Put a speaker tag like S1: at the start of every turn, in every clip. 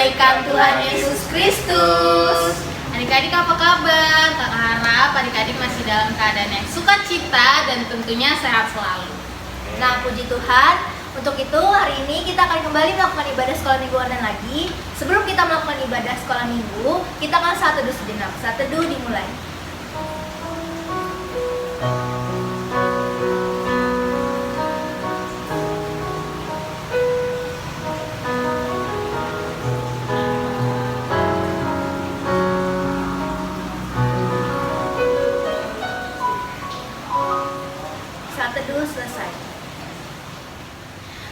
S1: kenaikan Tuhan Yesus Kristus. Adik-adik apa kabar? Kakak harap adik-adik masih dalam keadaan yang sukacita dan tentunya sehat selalu.
S2: Nah, puji Tuhan. Untuk itu hari ini kita akan kembali melakukan ibadah sekolah minggu online lagi. Sebelum kita melakukan ibadah sekolah minggu, kita akan saat teduh sejenak. Saat teduh dimulai. Selesai.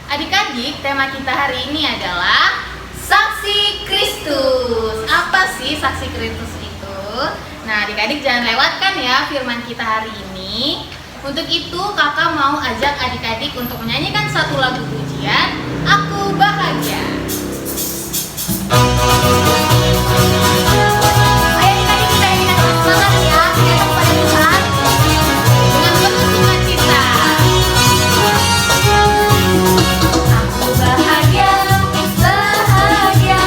S1: Adik-adik, tema kita hari ini adalah Saksi Kristus. Apa sih Saksi Kristus itu? Nah, adik-adik jangan lewatkan ya firman kita hari ini. Untuk itu, kakak mau ajak adik-adik untuk menyanyikan satu lagu pujian, Aku Bahagia.
S2: Ayo adik-adik kita nyanyikan dengan semangat ya, kita kepada Tuhan.
S1: Dengan penuh sukacita.
S2: Aku bahagia, bahagia,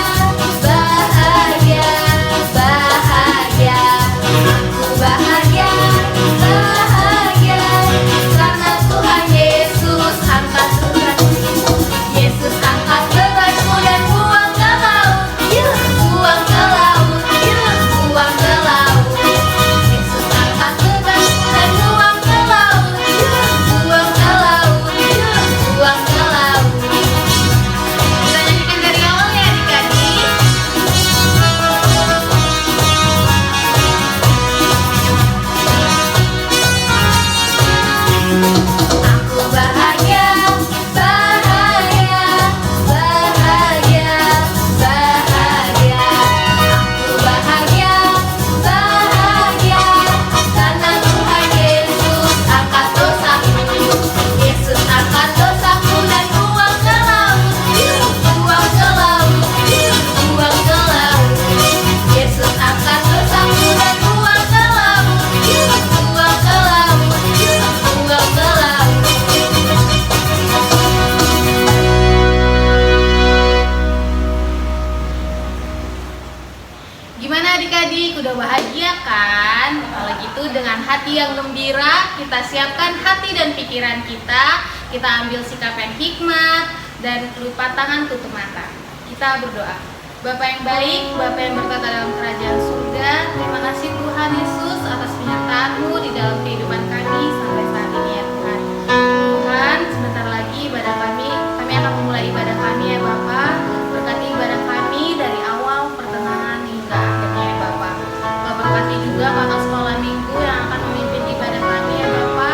S2: bahagia, bahagia. Aku bahagia, bahagia, karena Tuhan Yesus angkat bebanku. Yesus angkat bebanku dan buang ke laut. Yuk, buang ke laut, yuk, buang ke laut. Yesus angkat bebanku dan buang ke laut. Yuk, buang ke laut, yuk, buang ke laut.
S1: Kita nyanyikan dari awal ya adik-adik.
S2: Aku bahagia, bahagia, bahagia, bahagia. Aku bahagia, bahagia, karena Tuhan Yesus angkat dosaku. Yesus angkat dosaku dan buang ke laut. Yuk, buang ke laut, yuk, buang ke laut. Yesus angkat dosaku dan buang ke laut. Yuk, buang ke laut, yuk, buang ke laut.
S1: Gimana adik-adik, udah bahagia kan? Kalau gitu dengan hati yang gembira, kita siapkan hati dan pikiran kita. Kita ambil sikap yang hikmat dan lipat tangan, tutup mata. Kita berdoa. Bapa yang baik, Bapa yang berkata dalam kerajaan surga, terima kasih Tuhan Yesus atas penyertaan-Mu di dalam kehidupan kami sampai saat ini ya Tuhan. Tuhan, sebentar lagi ibadah kami akan memulai ibadah kami ya Bapa. Berkati ibadah kami dari awal, pertengahan hingga akhirnya ya Bapa. Berkati juga kakak sekolah minggu yang akan memimpin ibadah kami ya Bapa.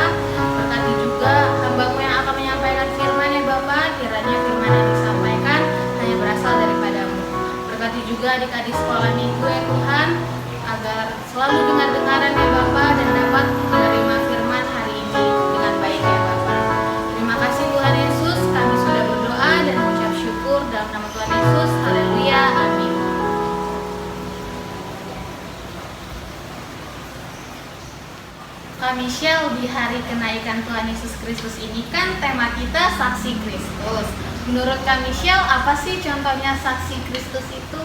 S1: Berkati juga hamba-Mu yang akan menyampaikan firman ya Bapa. Kiranya firman yang disampaikan hanya berasal daripada-Mu. Berkati juga adik-adik sekolah minggu ya Tuhan, agar selalu dengar-dengaran ya Bapa dan dapat menerima firman hari ini dengan baik ya Bapa. Terima kasih Tuhan Yesus, kami sudah berdoa dan mengucap syukur dalam nama Tuhan Yesus. Haleluya, amin. Kak Michelle, di hari kenaikan Tuhan Yesus Kristus ini kan tema kita Saksi Kristus. Menurut Kak Michelle, apa sih contohnya Saksi Kristus itu?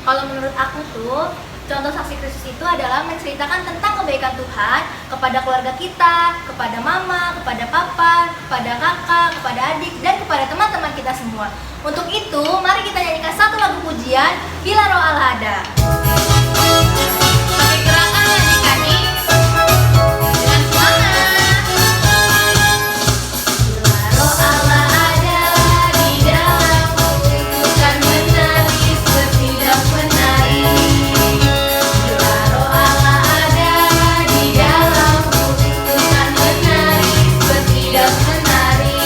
S2: Kalau menurut aku tuh, contoh saksi Kristus itu adalah menceritakan tentang kebaikan Tuhan kepada keluarga kita, kepada mama, kepada papa, kepada kakak, kepada adik, dan kepada teman-teman kita semua. Untuk itu, mari kita nyanyikan satu lagu pujian, Bila Roh Allah Ada.
S1: Pakai gerakan adik-adik dengan semangat.
S2: Bila Roh Allah ada di dalamku, ku kan menangis bertindak menari. Bila Roh Allah ada di dalamku, ku kan menangis bertindak menari.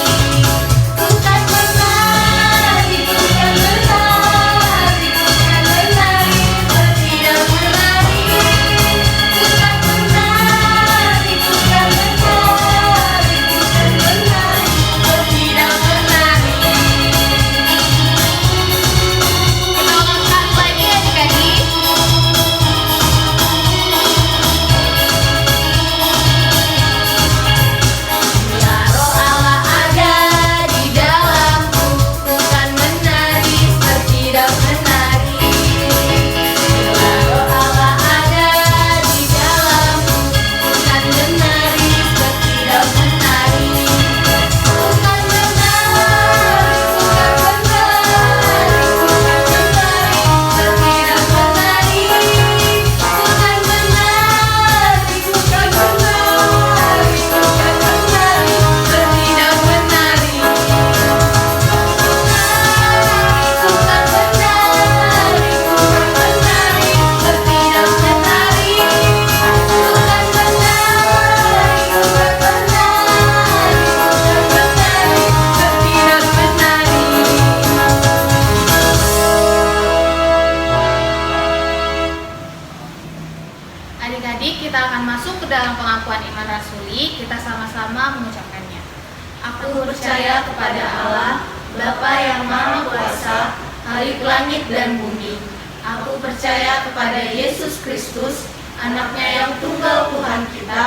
S2: Ku kan menari, ku kan menari, ku kan menari bertindak menari.
S1: Mari kita sama-sama mengucapkannya.
S2: Aku percaya kepada Allah, Bapa yang Maha Kuasa, Khalik langit dan bumi. Aku percaya kepada Yesus Kristus, Anaknya yang tunggal Tuhan kita,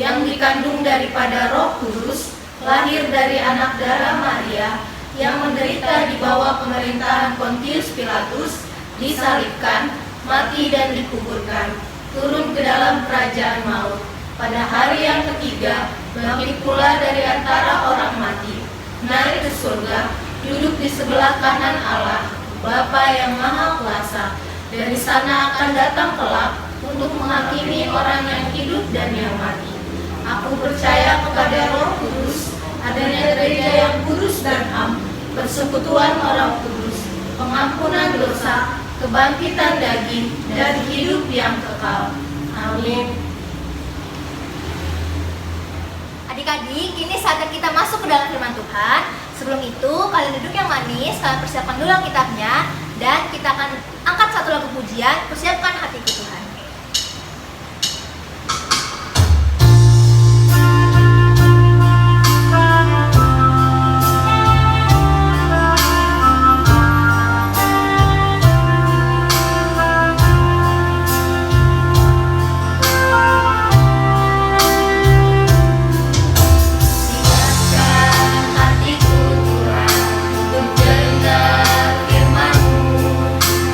S2: yang dikandung daripada Roh Kudus, lahir dari anak darah Maria, yang menderita di bawah pemerintahan Pontius Pilatus, disalibkan, mati dan dikuburkan, turun ke dalam kerajaan maut. Pada hari yang ketiga, bangkit pula dari antara orang mati, naik ke surga, duduk di sebelah kanan Allah, Bapa yang Maha Kuasa. Dari sana akan datang kelak untuk menghakimi orang yang hidup dan yang mati. Aku percaya kepada Roh Kudus, adanya gereja yang kudus dan am, persekutuan orang kudus, pengampunan dosa, kebangkitan daging, dan hidup yang kekal. Amin. Adik-adik, kini saatnya kita masuk ke dalam firman Tuhan. Sebelum itu, kalian duduk yang manis, kalian persiapkan dulu Alkitabnya, dan kita akan angkat satu lagu pujian, persiapkan hatiku Tuhan.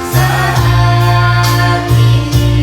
S2: Saat ini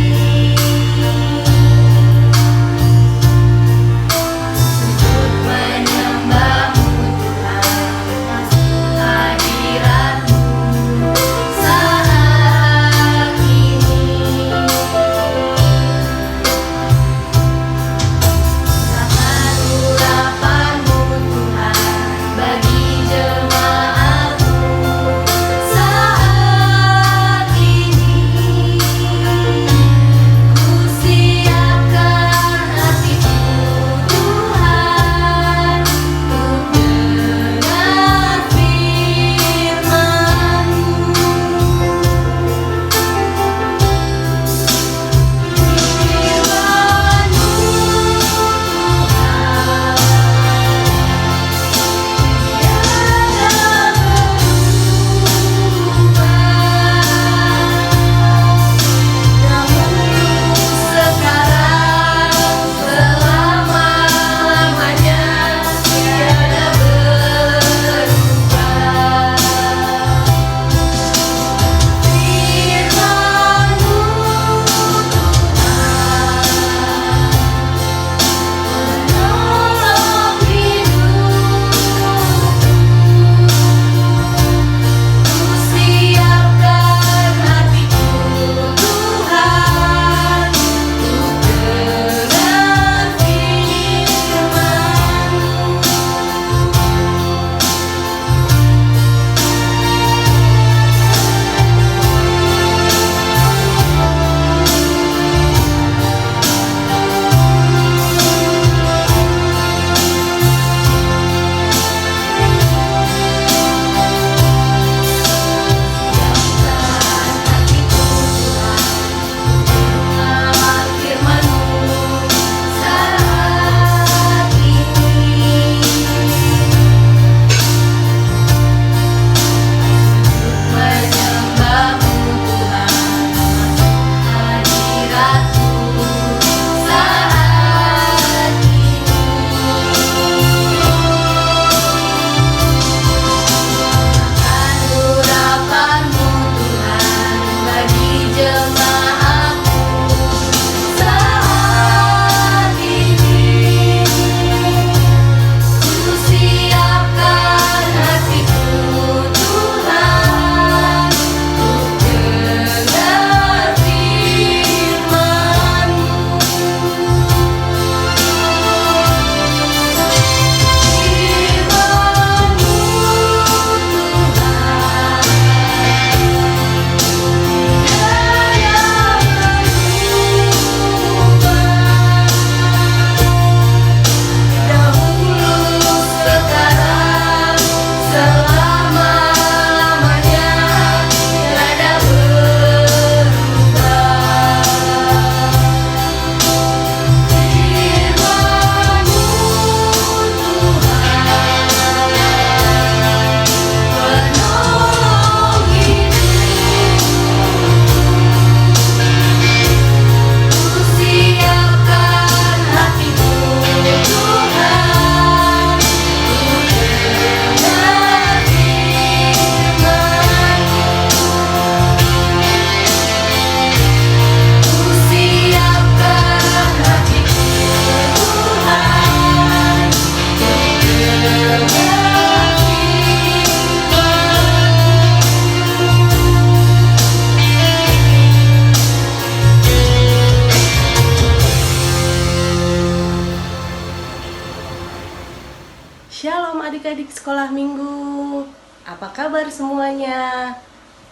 S3: sekolah minggu. Apa kabar semuanya?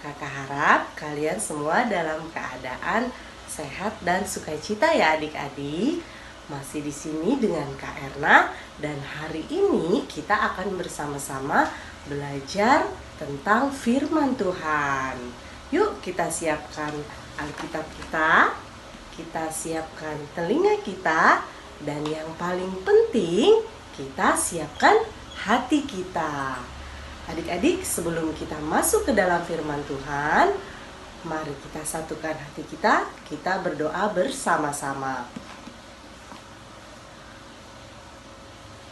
S3: Kakak harap kalian semua dalam keadaan sehat dan sukacita ya adik-adik. Masih di sini dengan Kak Erna dan hari ini kita akan bersama-sama belajar tentang firman Tuhan. Yuk kita siapkan Alkitab kita siapkan telinga kita, dan yang paling penting kita siapkan hati kita. Adik-adik, sebelum kita masuk ke dalam firman Tuhan, mari kita satukan hati kita berdoa bersama-sama.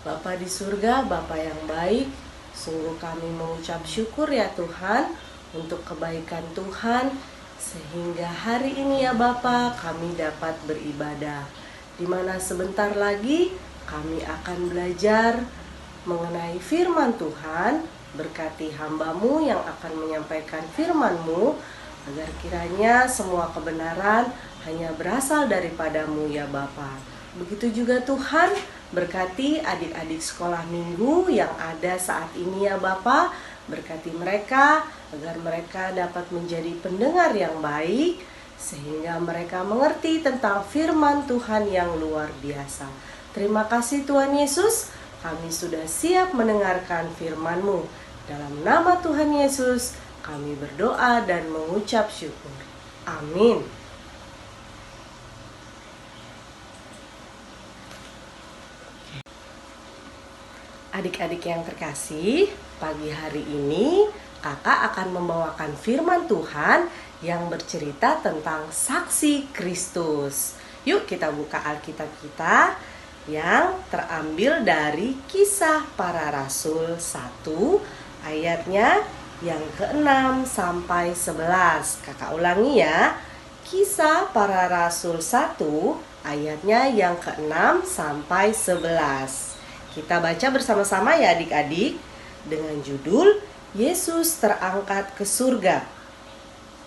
S3: Bapa di surga, Bapa yang baik, sungguh kami mengucap syukur ya Tuhan untuk kebaikan Tuhan, sehingga hari ini ya Bapa kami dapat beribadah, di mana sebentar lagi kami akan belajar mengenai firman Tuhan. Berkati hamba-Mu yang akan menyampaikan firman-Mu, agar kiranya semua kebenaran hanya berasal daripada-Mu ya Bapa. Begitu juga Tuhan, berkati adik-adik sekolah minggu yang ada saat ini ya Bapa. Berkati mereka agar mereka dapat menjadi pendengar yang baik, sehingga mereka mengerti tentang firman Tuhan yang luar biasa. Terima kasih Tuhan Yesus, kami sudah siap mendengarkan firman-Mu. Dalam nama Tuhan Yesus kami berdoa dan mengucap syukur. Amin. Adik-adik yang terkasih, pagi hari ini kakak akan membawakan firman Tuhan yang bercerita tentang saksi Kristus. Yuk kita buka Alkitab kita yang terambil dari Kisah Para Rasul 1 ayatnya yang ke-6 sampai 11. Kakak ulangi ya. Kisah Para Rasul 1 ayatnya yang ke-6 sampai 11. Kita baca bersama-sama ya adik-adik, dengan judul Yesus terangkat ke surga.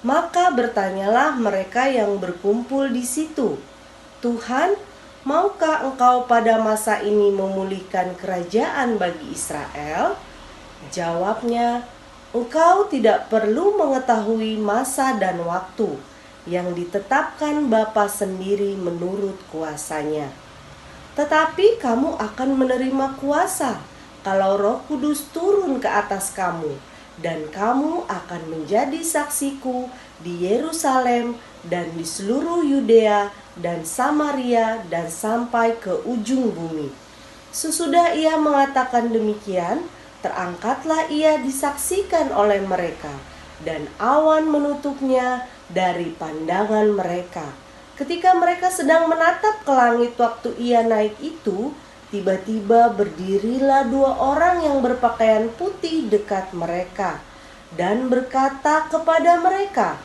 S3: Maka bertanyalah mereka yang berkumpul di situ, Tuhan, maukah Engkau pada masa ini memulihkan kerajaan bagi Israel? Jawabnya, Engkau tidak perlu mengetahui masa dan waktu yang ditetapkan Bapa sendiri menurut kuasanya. Tetapi kamu akan menerima kuasa kalau Roh Kudus turun ke atas kamu, dan kamu akan menjadi saksiku di Yerusalem dan di seluruh Yudea dan Samaria dan sampai ke ujung bumi. Sesudah ia mengatakan demikian, terangkatlah ia disaksikan oleh mereka, dan awan menutupnya dari pandangan mereka. Ketika mereka sedang menatap ke langit waktu ia naik itu, tiba-tiba berdirilah 2 orang yang berpakaian putih dekat mereka dan berkata kepada mereka,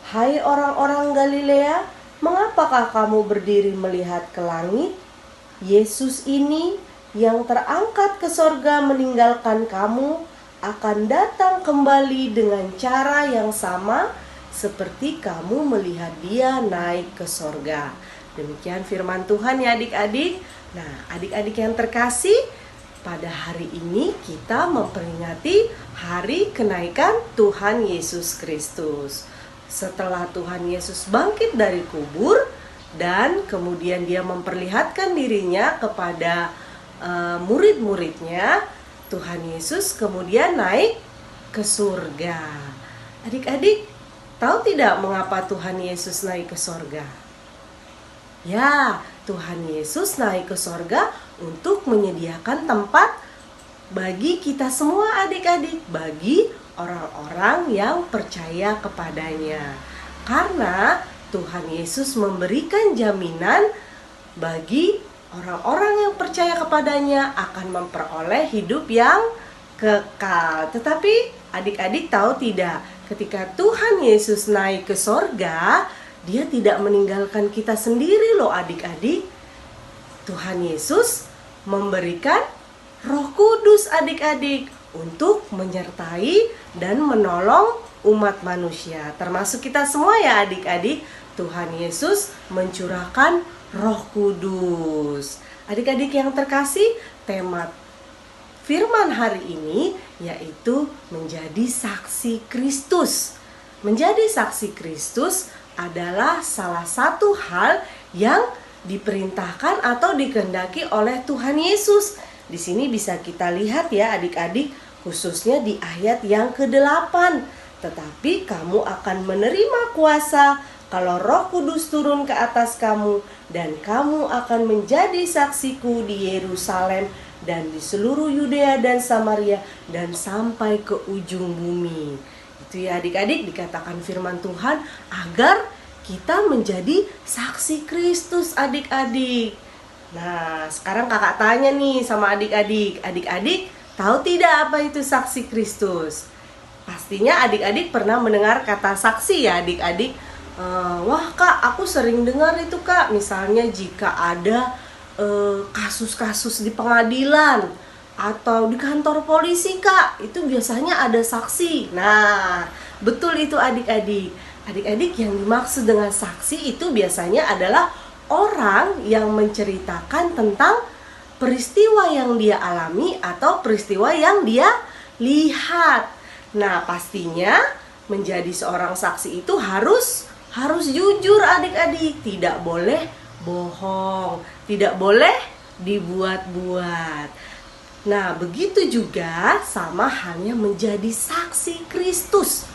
S3: "Hai orang-orang Galilea, mengapakah kamu berdiri melihat ke langit? Yesus ini yang terangkat ke sorga meninggalkan kamu akan datang kembali dengan cara yang sama seperti kamu melihat dia naik ke sorga." Demikian firman Tuhan ya adik-adik. Nah, adik-adik yang terkasih, pada hari ini kita memperingati hari kenaikan Tuhan Yesus Kristus. Setelah Tuhan Yesus bangkit dari kubur dan kemudian dia memperlihatkan dirinya kepada murid-muridnya, Tuhan Yesus kemudian naik ke surga. Adik-adik, tahu tidak mengapa Tuhan Yesus naik ke sorga? Ya, Tuhan Yesus naik ke sorga untuk menyediakan tempat bagi kita semua adik-adik, bagi orang-orang yang percaya kepadanya. Karena Tuhan Yesus memberikan jaminan bagi orang-orang yang percaya kepadanya akan memperoleh hidup yang kekal. Tetapi adik-adik tahu tidak, ketika Tuhan Yesus naik ke sorga, dia tidak meninggalkan kita sendiri loh adik-adik. Tuhan Yesus memberikan Roh Kudus adik-adik untuk menyertai dan menolong umat manusia, termasuk kita semua ya adik-adik. Tuhan Yesus mencurahkan Roh Kudus. Adik-adik yang terkasih, tema firman hari ini, yaitu menjadi saksi Kristus. Menjadi saksi Kristus adalah salah satu hal yang diperintahkan atau dikehendaki oleh Tuhan Yesus. Di sini bisa kita lihat ya adik-adik, khususnya di ayat yang ke-8. Tetapi kamu akan menerima kuasa kalau Roh Kudus turun ke atas kamu, dan kamu akan menjadi saksiku di Yerusalem dan di seluruh Yudea dan Samaria dan sampai ke ujung bumi. Itu ya adik-adik, dikatakan firman Tuhan agar kita menjadi saksi Kristus adik-adik. Nah, sekarang kakak tanya nih sama adik-adik. Adik-adik tahu tidak apa itu saksi Kristus? Pastinya adik-adik pernah mendengar kata saksi ya adik-adik. Wah kak, aku sering dengar itu kak. Misalnya jika ada kasus-kasus di pengadilan atau di kantor polisi kak, itu biasanya ada saksi. Nah, betul itu adik-adik. Adik-adik, yang dimaksud dengan saksi itu biasanya adalah orang yang menceritakan tentang peristiwa yang dia alami atau peristiwa yang dia lihat. Nah, pastinya menjadi seorang saksi itu harus jujur adik-adik, tidak boleh bohong, tidak boleh dibuat-buat. Nah, begitu juga sama halnya menjadi saksi Kristus.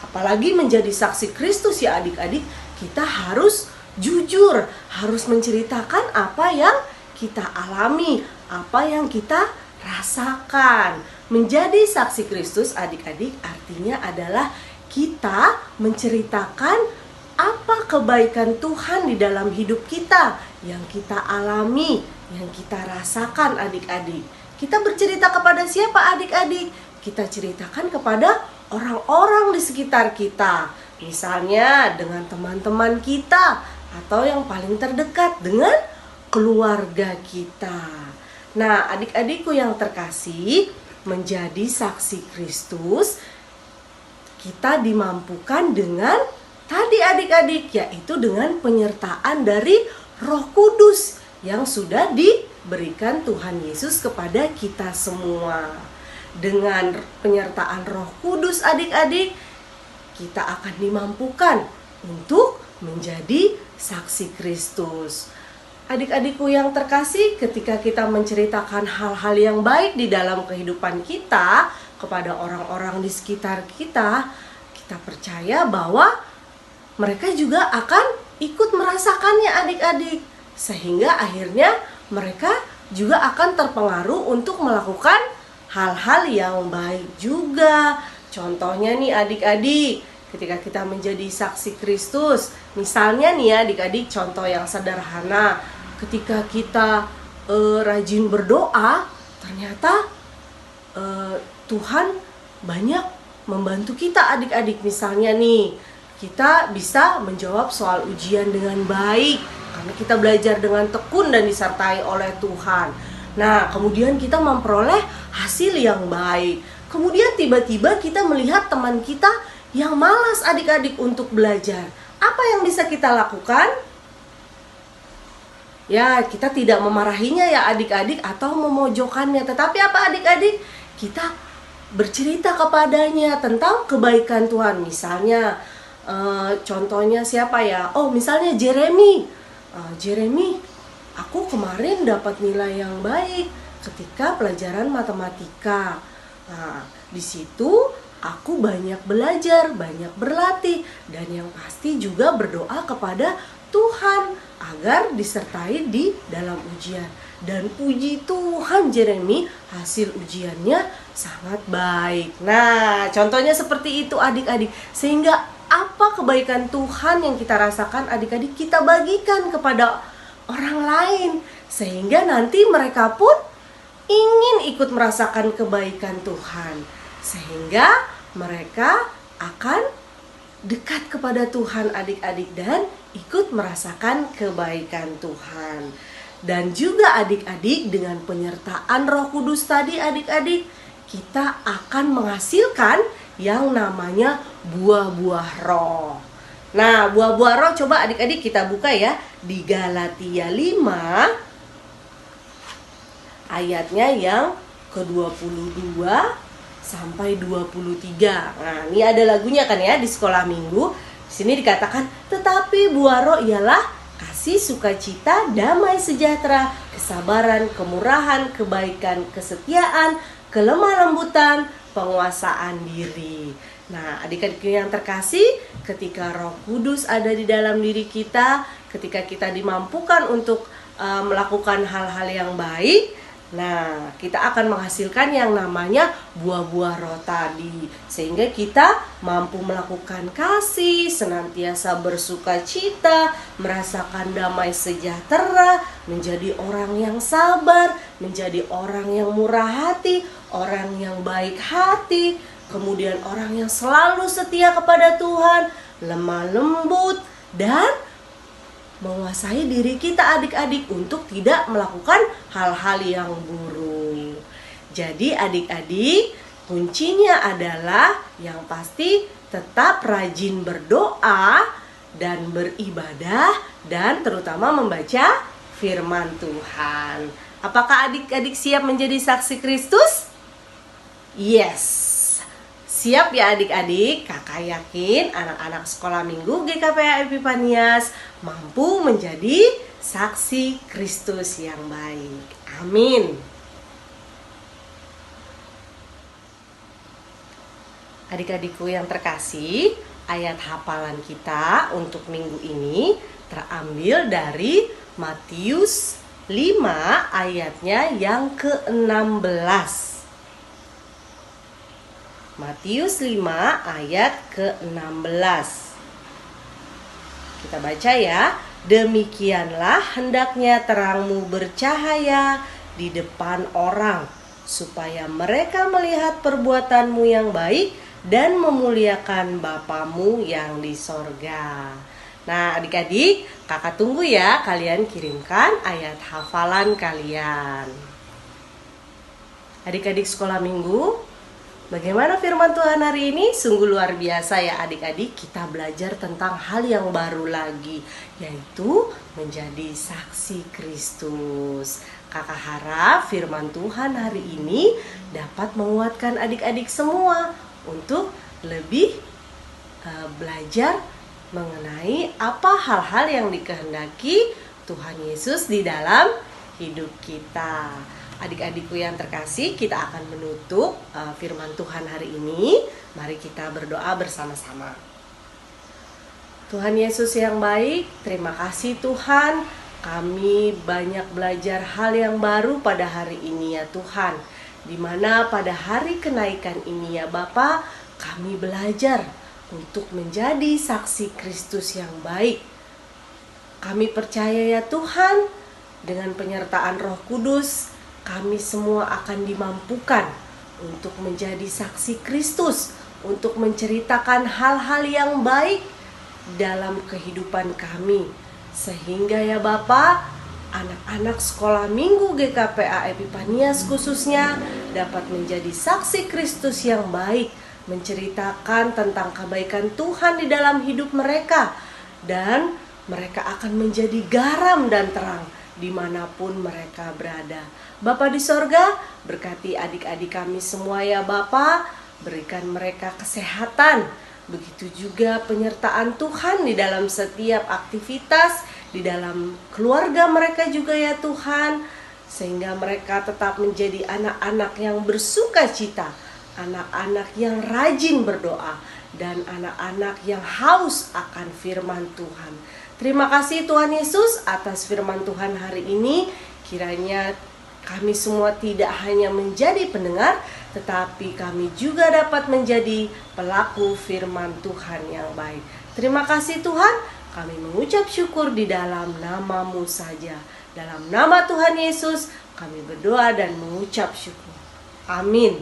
S3: Apalagi menjadi saksi Kristus ya adik-adik, kita harus jujur, harus menceritakan apa yang kita alami, apa yang kita rasakan. Menjadi saksi Kristus adik-adik artinya adalah kita menceritakan apa kebaikan Tuhan di dalam hidup kita yang kita alami, yang kita rasakan adik-adik. Kita bercerita kepada siapa adik-adik? Kita ceritakan kepada orang-orang di sekitar kita. Misalnya dengan teman-teman kita atau yang paling terdekat dengan keluarga kita. Nah, adik-adikku yang terkasih, menjadi saksi Kristus kita dimampukan dengan tadi adik-adik, yaitu dengan penyertaan dari Roh Kudus yang sudah diberikan Tuhan Yesus kepada kita semua. Dengan penyertaan Roh Kudus adik-adik, kita akan dimampukan untuk menjadi saksi Kristus. Adik-adikku yang terkasih, ketika kita menceritakan hal-hal yang baik di dalam kehidupan kita kepada orang-orang di sekitar kita, kita percaya bahwa mereka juga akan ikut merasakannya adik-adik. Sehingga akhirnya mereka juga akan terpengaruh untuk melakukan hal-hal yang baik juga. Contohnya nih adik-adik, ketika kita menjadi saksi Kristus, misalnya nih ya adik-adik, contoh yang sederhana, ketika kita rajin berdoa, ternyata Tuhan banyak membantu kita adik-adik. Misalnya nih, kita bisa menjawab soal ujian dengan baik karena kita belajar dengan tekun dan disertai oleh Tuhan. Nah, kemudian kita memperoleh hasil yang baik. Kemudian tiba-tiba kita melihat teman kita yang malas adik-adik untuk belajar. Apa yang bisa kita lakukan? Ya, kita tidak memarahinya ya adik-adik atau memojokkannya. Tetapi apa adik-adik? Kita bercerita kepadanya tentang kebaikan Tuhan. Misalnya, contohnya siapa ya? Oh, misalnya Jeremy. Jeremy, aku kemarin dapat nilai yang baik ketika pelajaran matematika. Nah, di situ aku banyak belajar, banyak berlatih, dan yang pasti juga berdoa kepada Tuhan agar disertai di dalam ujian. Dan puji Tuhan Jeremy, hasil ujiannya sangat baik. Nah, contohnya seperti itu adik-adik. Sehingga apa kebaikan Tuhan yang kita rasakan adik-adik, kita bagikan kepada orang lain. Sehingga nanti mereka pun ingin ikut merasakan kebaikan Tuhan. Sehingga mereka akan dekat kepada Tuhan adik-adik dan ikut merasakan kebaikan Tuhan. Dan juga adik-adik, dengan penyertaan Roh Kudus tadi adik-adik, kita akan menghasilkan yang namanya buah-buah roh. Nah, buah-buah roh coba adik-adik kita buka ya di Galatia 5 ayatnya yang ke-22 sampai 23. Nah, ini ada lagunya kan ya di sekolah minggu. Di sini dikatakan, tetapi buah roh ialah kasih, sukacita, damai sejahtera, kesabaran, kemurahan, kebaikan, kesetiaan, kelemah lembutan, penguasaan diri. Nah, adik-adik yang terkasih, ketika Roh Kudus ada di dalam diri kita, ketika kita dimampukan untuk melakukan hal-hal yang baik, nah, kita akan menghasilkan yang namanya buah-buah roh tadi. Sehingga kita mampu melakukan kasih, senantiasa bersukacita, merasakan damai sejahtera, menjadi orang yang sabar, menjadi orang yang murah hati, orang yang baik hati, kemudian orang yang selalu setia kepada Tuhan, lemah lembut, dan menguasai diri kita adik-adik untuk tidak melakukan hal-hal yang buruk. Jadi adik-adik, kuncinya adalah yang pasti tetap rajin berdoa dan beribadah dan terutama membaca firman Tuhan. Apakah adik-adik siap menjadi saksi Kristus? Yes. Siap ya adik-adik, kakak yakin anak-anak sekolah minggu GKPA Epifanias mampu menjadi saksi Kristus yang baik. Amin. Adik-adikku yang terkasih, ayat hafalan kita untuk minggu ini terambil dari Matius 5 ayatnya yang ke-16. Matius 5 ayat ke-16. Kita baca ya. Demikianlah hendaknya terangmu bercahaya di depan orang, supaya mereka melihat perbuatanmu yang baik dan memuliakan Bapamu yang di sorga. Nah adik-adik, kakak tunggu ya kalian kirimkan ayat hafalan kalian. Adik-adik sekolah minggu, bagaimana firman Tuhan hari ini? Sungguh luar biasa ya adik-adik, kita belajar tentang hal yang baru lagi, yaitu menjadi saksi Kristus. Kakak harap firman Tuhan hari ini dapat menguatkan adik-adik semua untuk lebih belajar mengenai apa hal-hal yang dikehendaki Tuhan Yesus di dalam hidup kita. Adik-adikku yang terkasih, kita akan menutup firman Tuhan hari ini. Mari kita berdoa bersama-sama. Tuhan Yesus yang baik, terima kasih Tuhan. Kami banyak belajar hal yang baru pada hari ini ya Tuhan. Di mana pada hari kenaikan ini ya Bapa, kami belajar untuk menjadi saksi Kristus yang baik. Kami percaya ya Tuhan, dengan penyertaan Roh Kudus, kami semua akan dimampukan untuk menjadi saksi Kristus, untuk menceritakan hal-hal yang baik dalam kehidupan kami. Sehingga ya Bapa, anak-anak sekolah minggu GKPA Epifanias khususnya dapat menjadi saksi Kristus yang baik, menceritakan tentang kebaikan Tuhan di dalam hidup mereka, dan mereka akan menjadi garam dan terang dimanapun mereka berada. Bapa di sorga, berkati adik-adik kami semua ya Bapa, berikan mereka kesehatan, begitu juga penyertaan Tuhan di dalam setiap aktivitas, di dalam keluarga mereka juga ya Tuhan, sehingga mereka tetap menjadi anak-anak yang bersuka cita, anak-anak yang rajin berdoa, dan anak-anak yang haus akan firman Tuhan. Terima kasih Tuhan Yesus atas firman Tuhan hari ini. Kiranya kami semua tidak hanya menjadi pendengar, tetapi kami juga dapat menjadi pelaku firman Tuhan yang baik. Terima kasih Tuhan, kami mengucap syukur di dalam nama-Mu saja. Dalam nama Tuhan Yesus, kami berdoa dan mengucap syukur. Amin.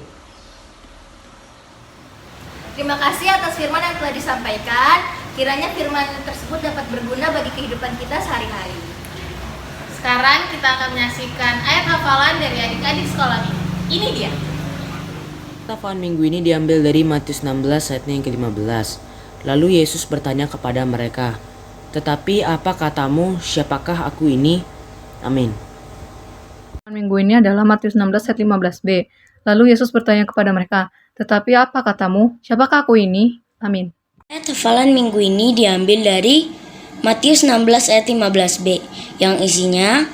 S2: Terima kasih atas firman yang telah disampaikan. Kiranya firman tersebut dapat berguna bagi kehidupan kita sehari-hari.
S1: Sekarang kita akan menyaksikan ayat hafalan dari adik-adik sekolah minggu. Ini dia.
S4: Hafalan minggu ini diambil dari Matius 16 ayatnya yang ke-15. Lalu Yesus bertanya kepada mereka, "Tetapi apa katamu, siapakah aku ini?" Amin.
S5: Minggu ini adalah Matius 16 ayat 15b. Lalu Yesus bertanya kepada mereka, "Tetapi apa katamu? Siapakah aku ini?" Amin.
S6: Ayat hafalan minggu ini diambil dari Matius 16 ayat 15b yang isinya,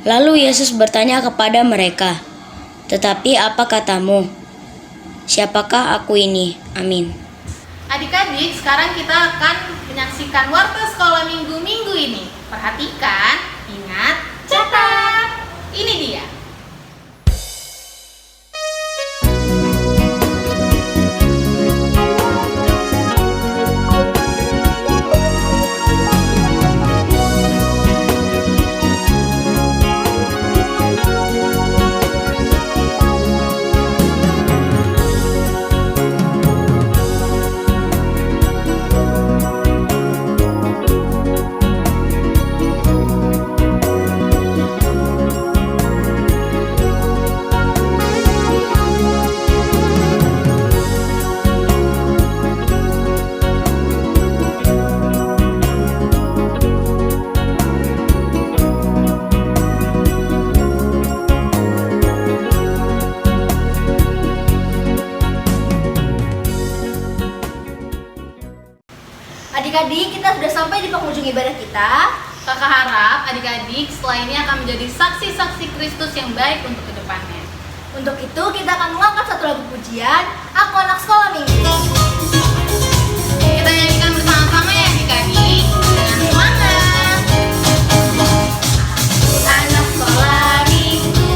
S6: lalu Yesus bertanya kepada mereka, "Tetapi apa katamu? Siapakah aku ini?" Amin.
S1: Adik-adik, sekarang kita akan menyaksikan warta sekolah minggu ini. Perhatikan, ingat, catat. Ini dia.
S2: Adik-adik, kita sudah sampai di penghujung ibadah kita.
S1: Kakak harap adik-adik setelah ini akan menjadi saksi-saksi Kristus yang baik untuk kedepannya.
S2: Untuk itu kita akan mengangkat satu lagu pujian, Aku Anak Sekolah Minggu.
S1: Kita nyanyikan bersama-sama ya adik-adik dengan semangat.
S2: Anak sekolah minggu,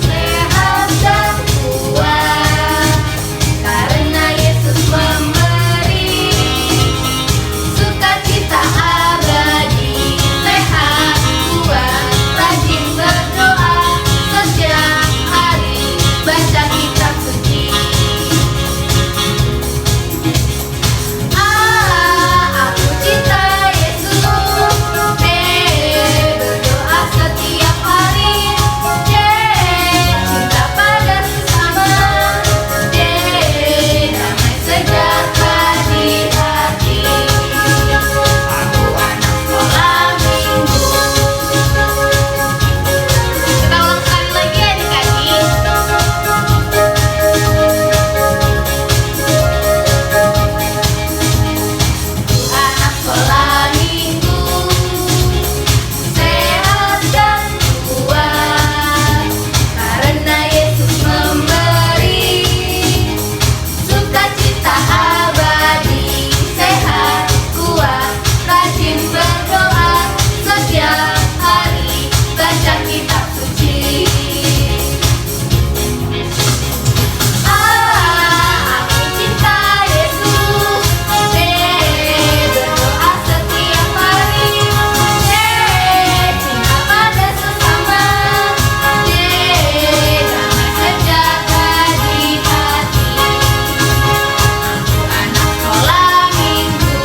S2: sehat dan kuat, karena Yesus memberi sukacita abadi. Sehat, kuat, rajin berdoa, setiap hari baca kitab suci. Aku cinta Yesus, berdoa setiap hari, cinta pada sesama, damai sejahtera di hati. Aku anak sekolah minggu.
S1: Kita ulang sekali lagi adik-adik.
S2: Anak sekolah minggu, sehat dan kuat, karena Yesus memberi sukacita abadi. Sehat, kuat, rajin berdoa, setiap hari baca kitab suci. Aku cinta Yesus, berdoa setiap hari, cinta pada sesama, damai sejahtera di hati. Aku anak sekolah minggu.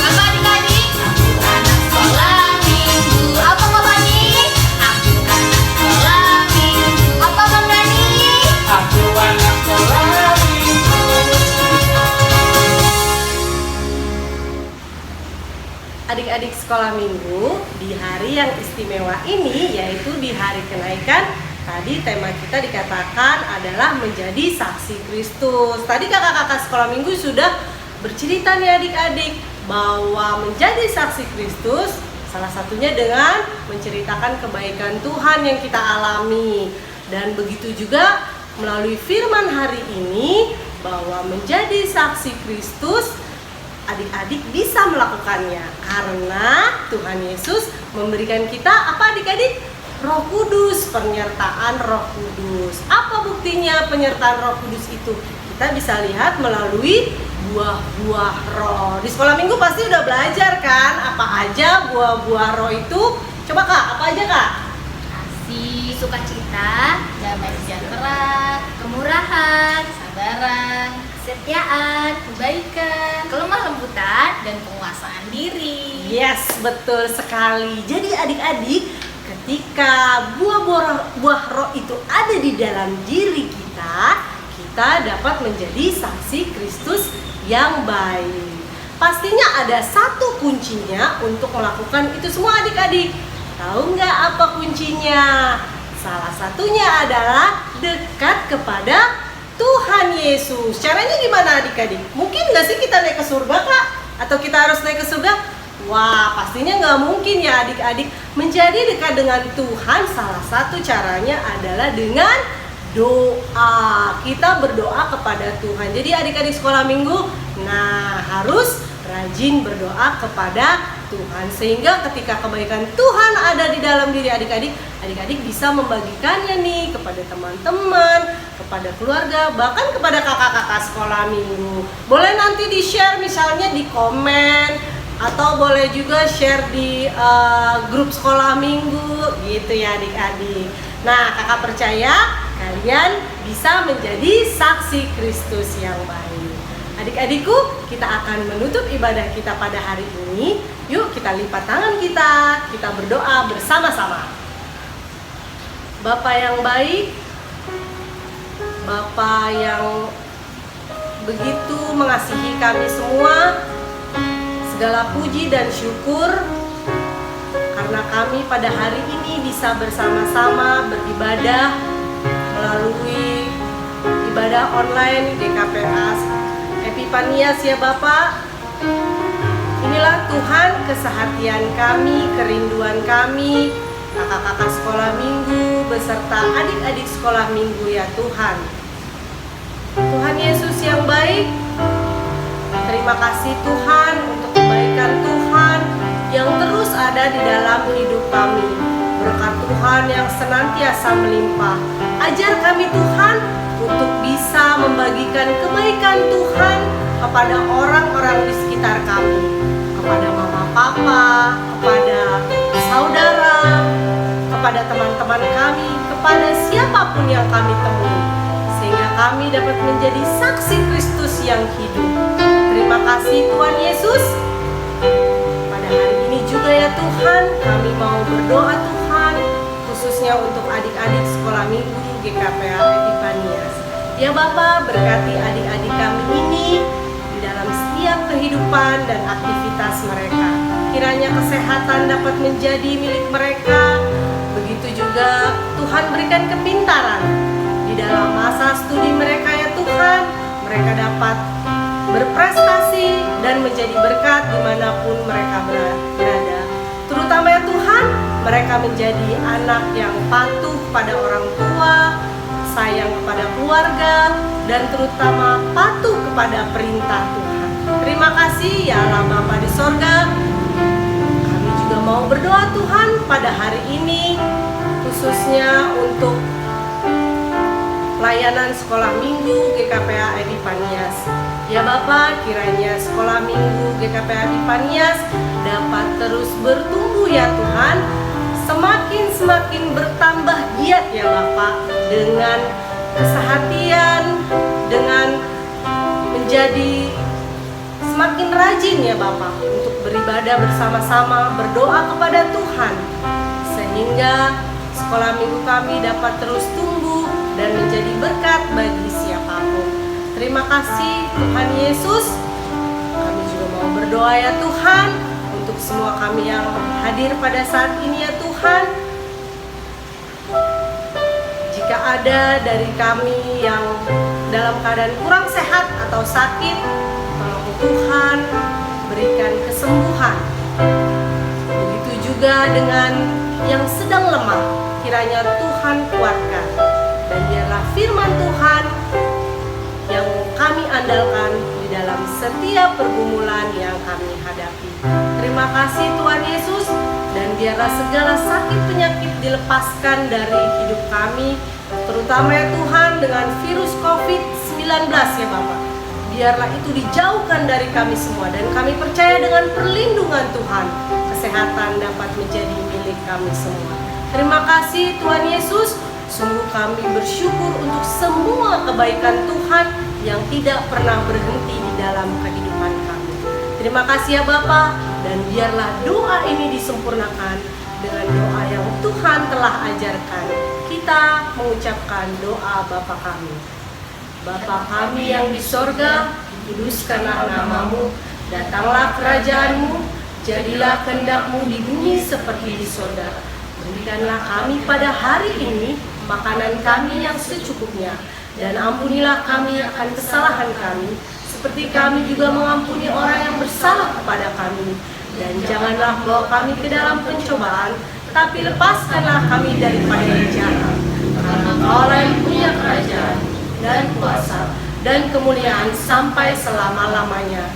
S2: Apa adik-adik? Aku anak sekolah minggu. Apa Kak Fani? Aku anak sekolah minggu. Apa Bang Dani?
S3: Adik-adik sekolah minggu, di hari yang istimewa ini, yaitu di hari kenaikan, tadi tema kita dikatakan adalah menjadi saksi Kristus. Tadi kakak-kakak sekolah minggu sudah bercerita nih adik-adik bahwa menjadi saksi Kristus salah satunya dengan menceritakan kebaikan Tuhan yang kita alami. Dan begitu juga melalui firman hari ini bahwa menjadi saksi Kristus adik-adik bisa melakukannya karena Tuhan Yesus memberikan kita apa adik-adik? Roh Kudus, penyertaan Roh Kudus. Apa buktinya penyertaan Roh Kudus itu? Kita bisa lihat melalui buah-buah roh. Di sekolah minggu pasti udah belajar kan apa aja buah-buah roh itu? Coba Kak, apa aja Kak?
S2: Kasih, sukacita, damai sejahtera, kemurahan,
S1: Sabaran,
S2: kesetiaan,
S1: kebaikan,
S2: kelemah lembutan,
S1: dan penguasaan diri.
S3: Yes, betul sekali. Jadi adik-adik, ketika buah roh itu ada di dalam diri kita, kita dapat menjadi saksi Kristus yang baik. Pastinya ada satu kuncinya untuk melakukan itu semua adik-adik. Tahu nggak apa kuncinya? Salah satunya adalah dekat kepada Tuhan Yesus. Caranya gimana adik-adik? Mungkin nggak sih kita naik ke surga, Kak? Atau kita harus naik ke surga? Wah, pastinya nggak mungkin ya adik-adik. Menjadi dekat dengan Tuhan, salah satu caranya adalah dengan doa. Kita berdoa kepada Tuhan. Jadi adik-adik sekolah minggu, nah harus rajin berdoa kepada Tuhan. Sehingga ketika kebaikan Tuhan ada di dalam diri adik-adik, adik-adik bisa membagikannya nih kepada teman-teman, kepada keluarga, bahkan kepada kakak-kakak sekolah minggu. Boleh nanti di-share misalnya di komen, atau boleh juga share di grup sekolah minggu gitu ya adik-adik. Nah, kakak percaya kalian bisa menjadi saksi Kristus yang baik. Adik-adikku, kita akan menutup ibadah kita pada hari ini. Yuk kita lipat tangan kita berdoa bersama-sama. Bapa yang baik, Bapa yang begitu mengasihi kami semua, segala puji dan syukur karena kami pada hari ini bisa bersama-sama beribadah melalui ibadah online GKPA Epifanias ya Bapak. Inilah Tuhan keseharian kami, kerinduan kami, kakak-kakak sekolah minggu beserta adik-adik sekolah minggu ya Tuhan. Tuhan Yesus yang baik, terima kasih Tuhan untuk kebaikan Tuhan yang terus ada di dalam hidup kami. Berkat Tuhan yang senantiasa melimpah. Ajar kami Tuhan untuk bisa membagikan kebaikan Tuhan kepada orang-orang di sekitar kami, kepada mama papa, kepada saudara, kepada teman-teman kami, kepada siapapun yang kami temui, sehingga kami dapat menjadi saksi Kristus yang hidup. Terima kasih Tuhan Yesus. Pada hari ini juga ya Tuhan, kami mau berdoa Tuhan, khususnya untuk adik-adik sekolah minggu GKPA Epifanias. Ya Bapa, berkati adik-adik kami ini di dalam setiap kehidupan dan aktivitas mereka. Kiranya kesehatan dapat menjadi milik mereka. Begitu juga Tuhan berikan kepintaran di dalam masa studi mereka ya Tuhan. Mereka dapat berprestasi dan menjadi berkat dimanapun mereka berada. Terutama ya Tuhan, mereka menjadi anak yang patuh pada orang tua, sayang kepada keluarga, dan terutama patuh kepada perintah Tuhan. Terima kasih ya Allah Bapa di sorga. Kami juga mau berdoa Tuhan pada hari ini, khususnya untuk pelayanan sekolah minggu GKPA Epifanias. Ya Bapa, kiranya sekolah minggu GKPA Epifanias dapat terus bertumbuh ya Tuhan, semakin bertambah giat ya Bapak, dengan kesehatian, dengan menjadi semakin rajin ya Bapak untuk beribadah bersama-sama, berdoa kepada Tuhan, sehingga sekolah minggu kami dapat terus tumbuh dan menjadi berkat bagi siapapun. Terima kasih Tuhan Yesus. Kami juga mau berdoa ya Tuhan untuk semua kami yang hadir pada saat ini ya Tuhan. Jika ada dari kami yang dalam keadaan kurang sehat atau sakit, tolong Tuhan berikan kesembuhan. Begitu juga dengan yang sedang lemah, kiranya Tuhan kuatkan. Dan biarlah firman Tuhan yang kami andalkan di dalam setiap pergumulan yang kami hadapi. Terima kasih Tuhan Yesus, dan biarlah segala sakit penyakit dilepaskan dari hidup kami, terutama ya Tuhan dengan virus COVID-19 ya Bapak. Biarlah itu dijauhkan dari kami semua, dan kami percaya dengan perlindungan Tuhan, kesehatan dapat menjadi milik kami semua. Terima kasih Tuhan Yesus. Sungguh kami bersyukur untuk semua kebaikan Tuhan yang tidak pernah berhenti di dalam kehidupan kami. Terima kasih ya Bapa, dan biarlah doa ini disempurnakan dengan doa yang Tuhan telah ajarkan. Kita mengucapkan doa Bapa kami. Bapa kami yang di sorga, kuduskanlah namamu, datanglah kerajaanmu, jadilah kehendak-Mu di bumi seperti di sorga. Berikanlah kami pada hari ini makanan kami yang secukupnya, dan ampunilah kami akan kesalahan kami, seperti kami juga mengampuni orang yang bersalah kepada kami. Dan janganlah bawa kami ke dalam pencobaan, tetapi lepaskanlah kami daripada yang jahat. Karena Engkaulah yang punya kerajaan dan kuasa dan kemuliaan sampai selama-lamanya.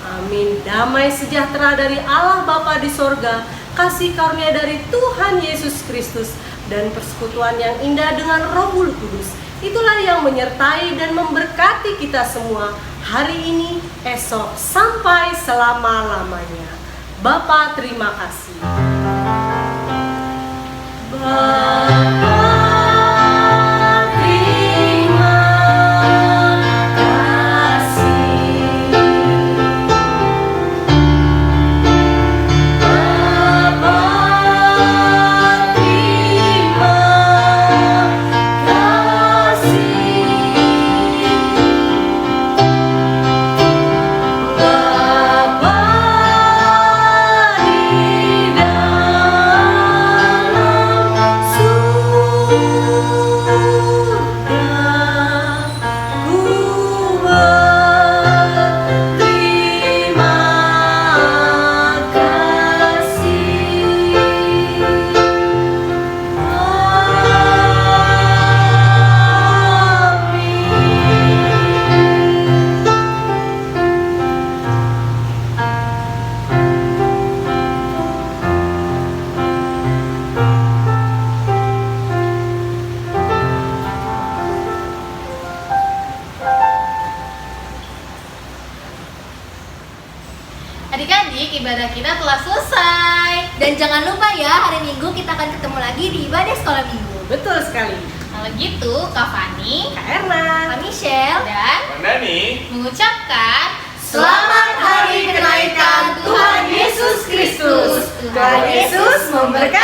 S3: Amin. Damai sejahtera dari Allah Bapa di sorga, kasih karunia dari Tuhan Yesus Kristus, dan persekutuan yang indah dengan Roh Kudus, itulah yang menyertai dan memberkati kita semua hari ini, esok, sampai selama-lamanya. Bapa, terima kasih. Bapa,
S1: Adik-adik, ibadah kita telah selesai.
S2: Dan jangan lupa ya, hari Minggu kita akan ketemu lagi di ibadah sekolah minggu.
S3: betul sekali.
S1: Kalau gitu, Kak Fani
S3: Kak Erna,
S2: Kak Michelle,
S1: dan
S7: Dani,
S1: mengucapkan
S2: selamat hari kenaikan Tuhan Yesus Kristus.
S3: Tuhan Yesus memberkati.